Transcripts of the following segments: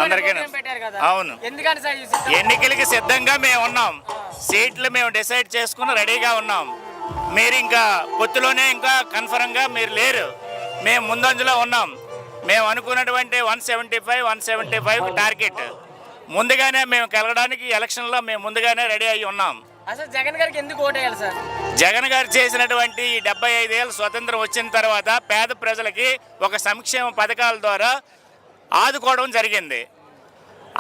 అందరికీ అవును, ఎన్నికలకి సిద్ధంగా మేము ఉన్నాం. సీట్లు మేము డిసైడ్ చేసుకుని రెడీగా ఉన్నాం. మీరు ఇంకా పొత్తులోనే ఇంకా కన్ఫర్మ్గా మీరు లేరు. మేము ముందంజలో ఉన్నాం. మేము అనుకున్నటువంటి 175 టార్గెట్ ముందుగానే మేము కలగడానికి ఎలక్షన్లో మేము ముందుగానే రెడీ అయ్యి ఉన్నాం. అసలు జగన్ గారికి ఎందుకు ఓటేయాలి సార్? జగన్ గారు చేసినటువంటి 75 ఏళ్ళ స్వతంత్రం వచ్చిన తర్వాత పేద ప్రజలకి ఒక సంక్షేమ పథకాల ద్వారా ఆదుకోవడం జరిగింది.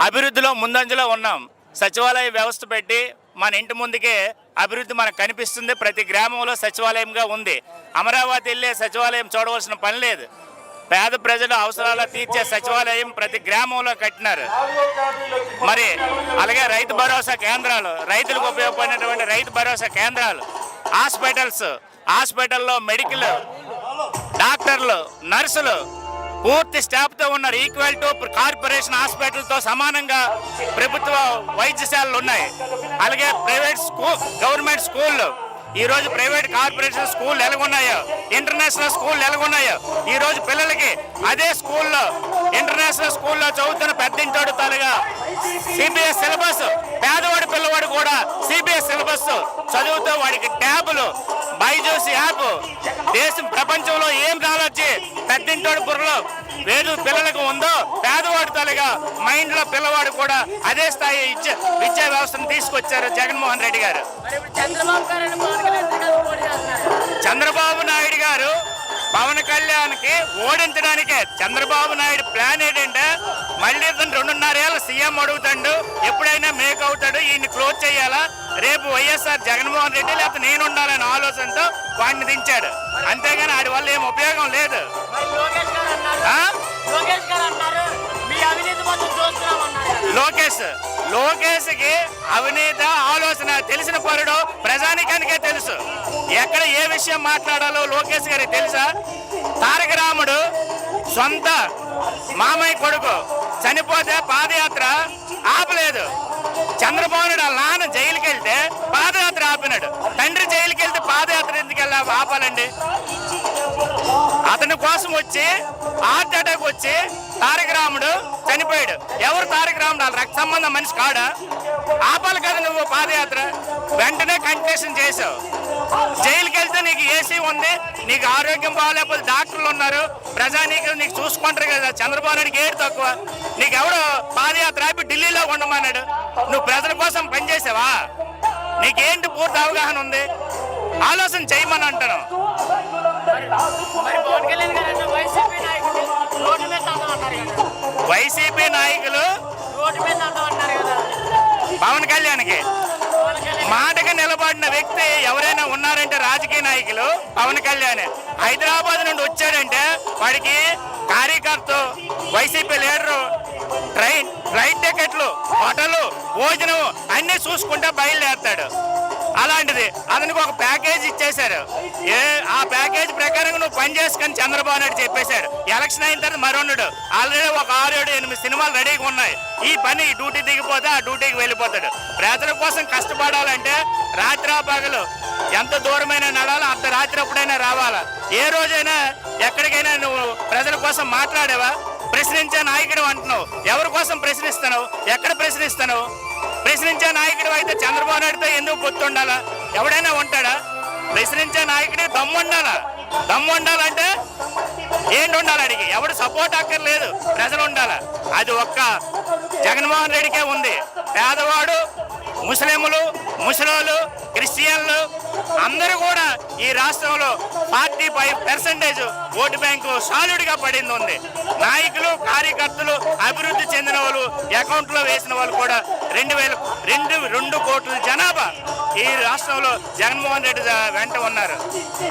అభివృద్ధిలో ముందంజలో ఉన్నాం. సచివాలయ వ్యవస్థ పెట్టి మన ఇంటి ముందుకే అభివృద్ధి మనకు కనిపిస్తుంది. ప్రతి గ్రామంలో సచివాలయంగా ఉంది. అమరావతి వెళ్ళే సచివాలయం చూడవలసిన పని లేదు. పేద ప్రజల అవసరాలు తీర్చే సచివాలయం ప్రతి గ్రామంలో కట్టినారు. మరి అలాగే రైతు భరోసా కేంద్రాలు, రైతులకు ఉపయోగపడినటువంటి రైతు భరోసా కేంద్రాలు, హాస్పిటల్లో మెడికల్ డాక్టర్లు, నర్సులు పూర్తి స్టాఫ్తో ఉన్నారు. ఈక్వల్ టు కార్పొరేషన్ హాస్పిటల్తో సమానంగా ప్రభుత్వ వైద్యశాలలు ఉన్నాయి. అలాగే గవర్నమెంట్ స్కూళ్ళు, ఈరోజు ప్రైవేట్ కార్పొరేషన్ స్కూల్ ఎలాగున్నాయో, ఇంటర్నేషనల్ స్కూల్ ఎలాగున్నాయో, ఈరోజు పిల్లలకి అదే స్కూల్లో ఇంటర్నేషనల్ స్కూల్లో చదువుతున్న పెద్దింటోడు తాలుగా సిబిఎస్ సిలబస్, పేదవాడి పిల్లవాడు కూడా సిబిఎస్ సిలబస్ చదువుతూ వాడికి ట్యాబులు, బైజూస్ యాప్, ప్రపంచంలో ఏం నాలెడ్జి పెద్దింటోడు బుర్రలో వేరు పిల్లలకు ఉందో పేదవాడి తాలుగా మైండ్లో పిల్లవాడు కూడా అదే స్థాయి విద్యా వ్యవస్థను తీసుకొచ్చారు జగన్మోహన్ రెడ్డి గారు. చంద్రబాబు నాయుడు గారు పవన్ కళ్యాణ్కి ఓడించడానికే చంద్రబాబు నాయుడు ప్లాన్ ఏంటంటే మళ్ళీ ఇతను 2.5 ఏళ్ళ సీఎం అడుగుతాడు, ఎప్పుడైనా మేక్ అవుతాడు, ఈయన్ని క్లోజ్ చేయాలా, రేపు వైఎస్ఆర్ జగన్మోహన్ రెడ్డి లేకపోతే నేను ఉండాలనే ఆలోచనతో వాడిని దించాడు. అంతేగాని వాడి వల్ల ఏం ఉపయోగం లేదు. లోకేష్కి అవినీతి ఆలోచన తెలిసిన పరుడు ప్రజానికానికే తెలుసు. ఎక్కడ ఏ విషయం మాట్లాడాలో లోకేష్ గారికి తెలుసా? తారక రాముడు సొంత మామయ్య కొడుకు చనిపోతే పాదయాత్ర ఆపలేదు. చంద్రబాబు నాయుడు వాళ్ళ నాన్న జైలుకి వెళ్తే పాదయాత్ర ఆపినాడు. తండ్రి జైలుకి వెళ్తే పాదయాత్ర ఎందుకు ఆపాలండి? అతని కోసం వచ్చి హార్ట్ అటాక్ వచ్చి తారక రాముడు చనిపోయాడు. ఎవరు తారక రాముడు? వాళ్ళ రక్త సంబంధం మనిషి కాడా? ఆపాలి కదా నువ్వు పాదయాత్ర. వెంటనే కంటిన్యూషన్ చేసావు. జైలుకి వెళ్తే నీకు ఏసీ ఉంది, నీకు ఆరోగ్యం బాగాలేకపోతే డాక్టర్లు ఉన్నారు, ప్రజానీకులు నీకు చూసుకుంటారు కదా. చంద్రబాబు నాయుడికి ఏడు తక్కువ. నీకెవడో పాదయాత్ర ఆపి ఢిల్లీలో ఉండమన్నాడు. నువ్వు ప్రజల కోసం పనిచేసావా? నీకేంటి పూర్తి అవగాహన ఉంది? ఆలోచన చేయమని అంటాను. వైసీపీ నాయకులు పవన్ కళ్యాణ్కి మాటగా నిలబడిన వ్యక్తి ఎవరైనా ఉన్నారంటే రాజకీయ నాయకులు పవన్ కళ్యాణ్. హైదరాబాద్ నుండి వచ్చాడంటే వాడికి కార్యకర్త, వైసీపీ లీడరు, ఫ్లైట్ టికెట్లు, హోటలు, భోజనం అన్నీ చూసుకుంటే బయలుదేరుతాడు. అలాంటిది అతనికి ఒక ప్యాకేజ్ ఇచ్చేశారు. ఆ ప్యాకేజ్ ప్రకారం నువ్వు పని చేసుకొని చంద్రబాబు నాయుడు చెప్పేశాడు. ఎలక్షన్ అయిన తర్వాత మరొన్నాడు. ఆల్రెడీ ఒక 6, 7, 8 సినిమాలు రెడీగా ఉన్నాయి. ఈ పని డ్యూటీ దిగిపోతే ఆ డ్యూటీకి వెళ్ళిపోతాడు. ప్రజల కోసం కష్టపడాలంటే రాత్రి పగలు ఎంత దూరమైనా నడాలా, అంత రాత్రి అప్పుడైనా రావాలా. ఏ రోజైనా ఎక్కడికైనా నువ్వు ప్రజల కోసం మాట్లాడేవా? ప్రశ్నించే నాయకుడు అంటున్నావు. ఎవరి కోసం ప్రశ్నిస్తున్నావు? ఎక్కడ ప్రశ్నిస్తున్నావు? ప్రశ్నించే నాయకుడు అయితే చంద్రబాబు నాయుడుతో ఎందుకు పొత్తుండాలా? ఎవడైనా ఉంటాడా? ప్రశ్నించే నాయకుడే దమ్ము ఉండాలా. దమ్ము ఉండాలంటే ఏంటి ఉండాలి? అడిగి ఎవడు సపోర్ట్ అక్కర్లేదు, ప్రజలు ఉండాలా. అది ఒక్క జగన్మోహన్ రెడ్డికే ఉంది. పేదవాడు, ముస్లింలు, ముసలోళ్ళు, క్రిస్టియన్లు అందరూ కూడా ఈ రాష్ట్రంలో 45% ఓటు బ్యాంకు సాలిడ్గా పడింది ఉంది. నాయకులు, కార్యకర్తలు, అభివృద్ధి చెందిన వాళ్ళు, అకౌంట్లో వేసిన వాళ్ళు కూడా 2 కోట్ల జనాభా ఈ రాష్ట్రంలో జగన్మోహన్ రెడ్డి వెంట ఉన్నారు.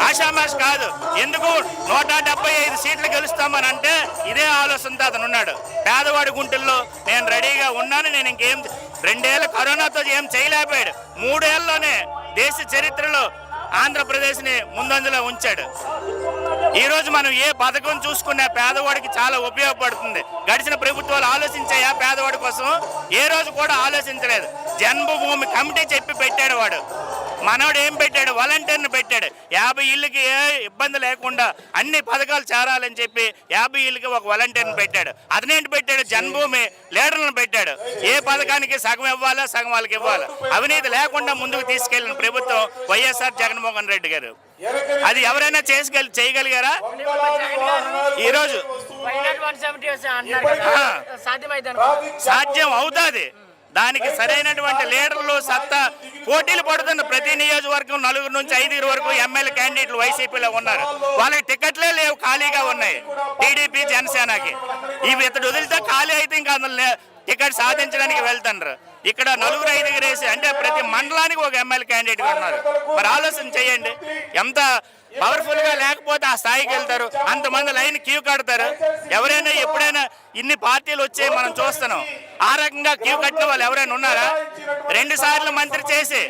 ఆషామాష్ కాదు. ఎందుకు 175 సీట్లు గెలుస్తామని అంటే ఇదే ఆలోచనతో అతను ఉన్నాడు. పేదవాడి గుంటల్లో నేను రెడీగా ఉన్నాను, నేను ఇంకేం 2 ఏళ్ళ కరోనాతో ఏం చేయలేకపోయాడు. 3 ఏళ్ళలోనే దేశ చరిత్రలో ఆంధ్రప్రదేశ్ని ముందంజలో ఉంచాడు. ఈరోజు మనం ఏ పథకం చూసుకున్నా పేదవాడికి చాలా ఉపయోగపడుతుంది. గడిచిన ప్రభుత్వాలు ఆలోచించాయా పేదవాడి కోసం? ఏ రోజు కూడా ఆలోచించలేదు. జన్మభూమి కమిటీ చెప్పి పెట్టాడు వాడు. మనోడు ఏం పెట్టాడు, వాలంటీర్ని పెట్టాడు. 50 ఇళ్ళకి ఏ ఇబ్బంది లేకుండా అన్ని పథకాలు చేరాలని చెప్పి 50 ఇళ్ళకి ఒక వాలంటీర్ని పెట్టాడు. అతనేంటి పెట్టాడు, జన్మభూమి లీడర్లను పెట్టాడు. ఏ పథకానికి సగం ఇవ్వాలా, సగం వాళ్ళకి ఇవ్వాలి. అవినీతి లేకుండా ముందుకు తీసుకెళ్లిన ప్రభుత్వం వైఎస్ఆర్ జగన్మోహన్ రెడ్డి గారు. అది ఎవరైనా చేయగలిగారా? ఈరోజు సాధ్యం అవుతుంది. దానికి సరైనటువంటి లీడర్లు సత్తా పోటీలు పడుతున్న ప్రతి నియోజకవర్గం 4 నుంచి 5 వరకు ఎమ్మెల్యే క్యాండిడేట్లు వైసీపీలో ఉన్నారు. వాళ్ళకి టికెట్లే లేవు, ఖాళీగా ఉన్నాయి. టీడీపీ జనసేనకి ఇవి ఇతడు వదిలితే ఖాళీ అయితే ఇంకా అందులో టికెట్ సాధించడానికి వెళ్తున్నారు. ఇక్కడ 4-5 రేసి అంటే ప్రతి మండలానికి ఒక ఎమ్మెల్యే క్యాండిడేట్ ఉన్నారు. మరి ఆలోచన చేయండి, ఎంత పవర్ఫుల్ గా లేకపోతే ఆ స్థాయికి వెళ్తారు. అంతమంది లైన్ క్యూ కడతారు. ఎవరైనా ఎప్పుడైనా ఇన్ని పార్టీలు వచ్చే మనం చూస్తున్నాం. ఆ రకంగా క్యూ కట్టిన వాళ్ళు ఎవరైనా ఉన్నారా? 2 సార్లు మంత్రి చేసి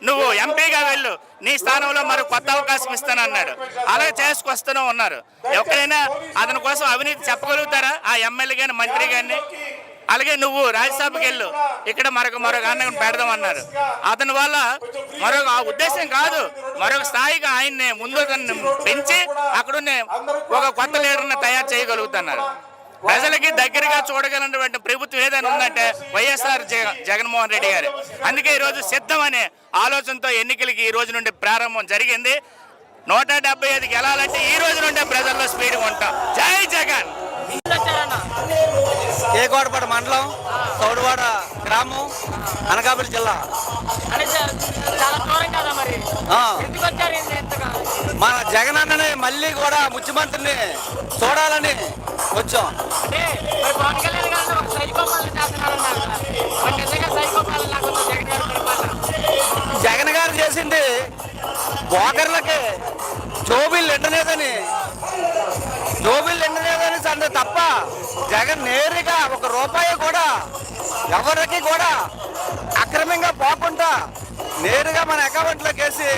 నువ్వు ఎంపీగా వెళ్ళు, నీ స్థానంలో మరి కొత్త అవకాశం ఇస్తానన్నాడు. అలాగే చేసుకొస్తూనే ఉన్నారు. ఎవరైనా అతని కోసం అవినీతి చెప్పగలుగుతారా? ఆ ఎమ్మెల్యే కానీ మంత్రి కానీ. అలాగే నువ్వు రాజ్యసభకి వెళ్ళు, ఇక్కడ మరొక అన్నను పెడదామన్నారు. అతని వల్ల మరొక ఉద్దేశం కాదు, మరొక స్థాయిగా ఆయన్ని ముందు పెంచి అక్కడున్న ఒక కొత్త లీడర్ని తయారు చేయగలుగుతున్నారు. ప్రజలకి దగ్గరగా చూడగలిగినటువంటి ప్రభుత్వం ఏదైనా ఉందంటే వైఎస్ఆర్ జగన్మోహన్ రెడ్డి గారు. అందుకే ఈరోజు సిద్ధం అనే ఆలోచనతో ఎన్నికలకి ఈ రోజు నుండి ప్రారంభం జరిగింది. 175 గెలాలంటే ఈ రోజు నుండే ప్రజల్లో స్పీడ్ ఉంటాం. జై జగన్. కేకోటపాడు మండలం, సౌడవాడ గ్రామం, అనకాపల్లి జిల్లా. మన జగన్ అన్నని మళ్ళీ కూడా ముఖ్యమంత్రిని చూడాలని వచ్చాం. జగన్ గారు చేసింది బోకర్లకి జోబీలు ఎండలేదని అంటే తప్ప జగన్ నేరుగా 1 రూపాయి కూడా ఎవరికి కూడా అక్రమంగా పోకుండా నేరుగా మన అకౌంట్లోకి వేసి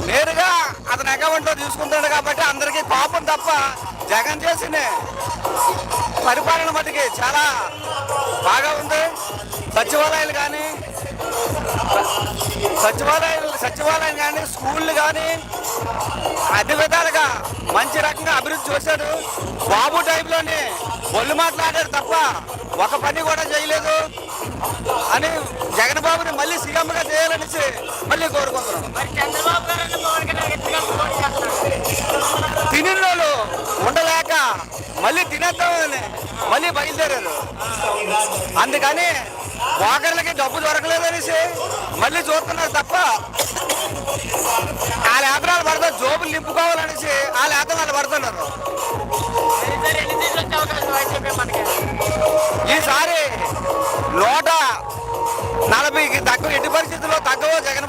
నేరుగా అతని అకౌంట్లో తీసుకుంటాడు. కాబట్టి అందరికీ కోపం తప్ప జగన్ చేసిన పరిపాలన మటుకి చాలా బాగా ఉంది. సచివాలయాలు కానీ స్కూళ్ళు కానీ అన్ని విధాలుగా మంచి రకంగా అభివృద్ధి చేశాడు. బాబు టైంలోనే ఒళ్ళు మాట్లాడారు తప్ప ఒక పని కూడా చేయలేదు అని జగన్ బాబుని మళ్ళీ సీఎంగా చేయాలనేసి మళ్ళీ కోరుకుంటున్నాను. తినిలోళ్ళు ఉండలేక మళ్ళీ తినేద్దామని మళ్ళీ బయలుదేరారు. అందుకని వాకర్లకి డబ్బు దొరకలేదనేసి మళ్ళీ చూస్తున్నారు తప్ప వాళ్ళ యాత్రలు పడతారు, జోబులు నింపుకోవాలనేసి వాళ్ళ యాత్రలు పడుతున్నారు. ఈసారి 140కి తక్కువ, ఎట్టి పరిస్థితుల్లో తగ్గవో జగన్